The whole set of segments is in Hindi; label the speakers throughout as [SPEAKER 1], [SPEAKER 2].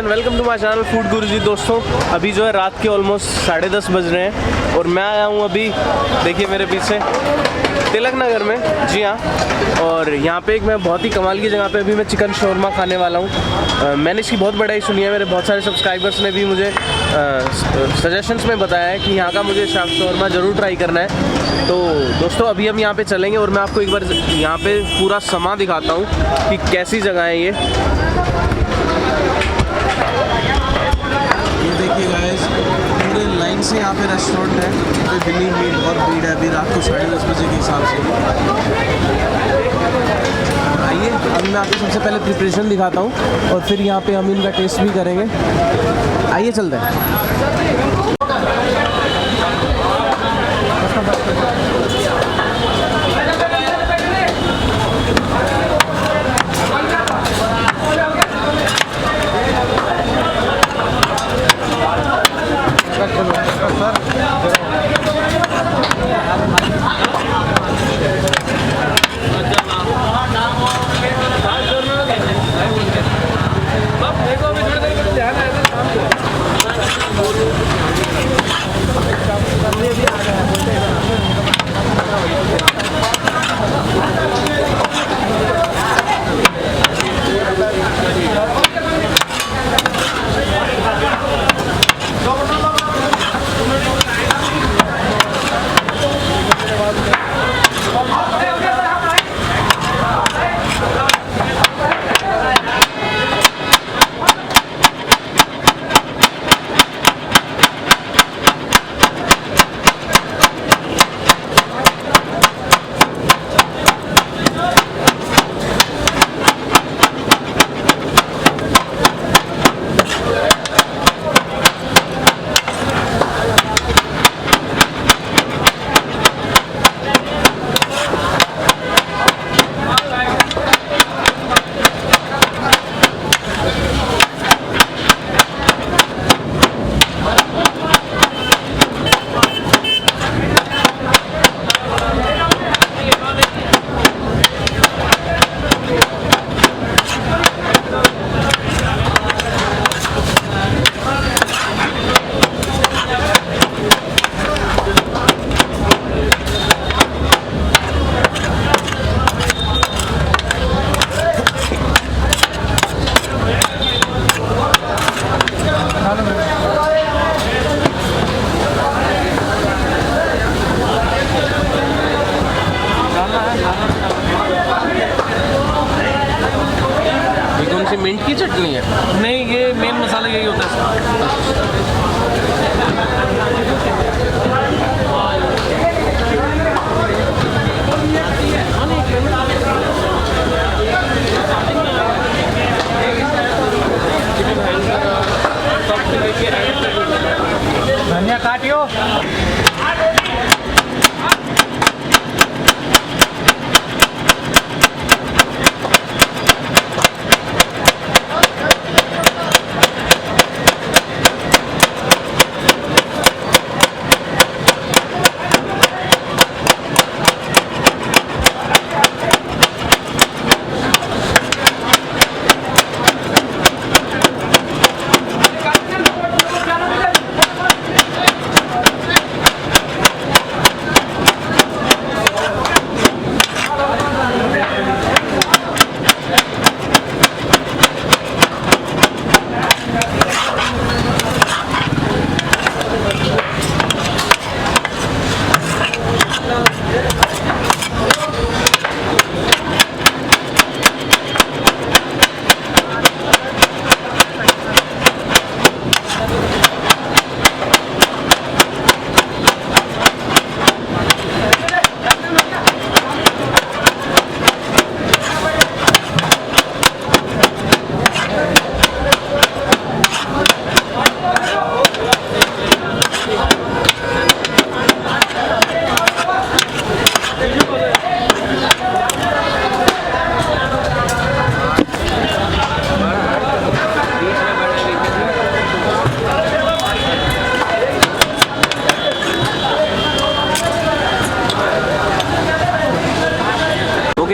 [SPEAKER 1] And welcome to my channel food Guruji. दोस्तों अभी जो है रात के ऑलमोस्ट 10:30 बज रहे हैं और मैं आया हूँ अभी, देखिए मेरे पीछे, तिलक नगर में। जी हाँ, और यहाँ पे एक मैं बहुत ही कमाल की जगह पे अभी मैं चिकन शौरमा खाने वाला हूँ। मैंने इसकी बहुत बड़ाई सुनी है, मेरे बहुत सारे सब्सक्राइबर्स ने भी मुझे सजेशंस में बताया है कि यहाँ का मुझे शौरमा ज़रूर ट्राई करना है। तो दोस्तों अभी हम यहाँ पे चलेंगे और मैं आपको एक बार यहाँ पे पूरा समा दिखाता हूँ कि कैसी जगह है ये देखिए गाइस, पूरे लाइन से यहाँ पे रेस्टोरेंट है, तो दिल्ली में बहुत भीड़ है अभी रात को 10:30 बजे के हिसाब से। आइए अभी मैं आपको सबसे पहले प्रिपरेशन दिखाता हूँ और फिर यहाँ पे हम इनका टेस्ट भी करेंगे। आइए चलते हैं। मिंट की चटनी है?
[SPEAKER 2] नहीं, ये मेन मसाला यही होता है। धनिया काटियो।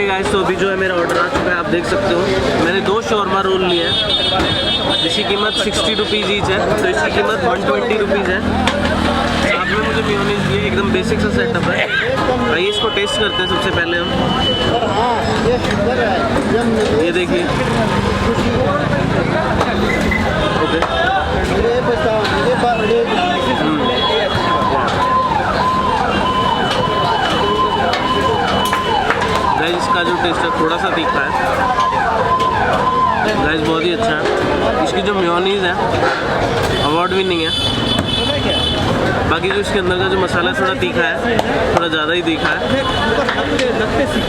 [SPEAKER 1] गाइस, तो अभी जो है मेरा ऑर्डर आ चुका है, आप देख सकते हो। मैंने 2 शौरमा रोल लिए हैं जिसकी कीमत 60 रुपीज़ ईच है, तो इसकी कीमत 120 रुपीज़ है। साथ में मुझे मेयोनीज ये एकदम बेसिक सा सेटअप है। आइए इसको टेस्ट करते हैं सबसे पहले हम। ये देखिए, ओके, गाइस इसका जो टेस्ट है थोड़ा सा तीखा है गाइस, बहुत ही अच्छा है। इसकी जो मेयोनीज है अवार्ड विनिंग है। बाकी जो इसके अंदर का जो मसाला है थोड़ा तीखा है, थोड़ा ज़्यादा ही तीखा है।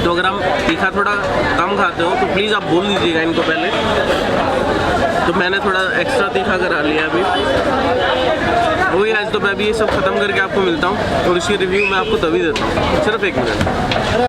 [SPEAKER 1] तो अगर हम तीखा थोड़ा कम खाते हो तो प्लीज़ आप बोल दीजिएगा इनको पहले। तो मैंने थोड़ा एक्स्ट्रा तीखा करा लिया अभी। वही आज तो मैं भी ये सब ख़त्म करके आपको मिलता हूँ और इसकी रिव्यू मैं आपको तभी देता हूँ। सिर्फ 1 मिनट।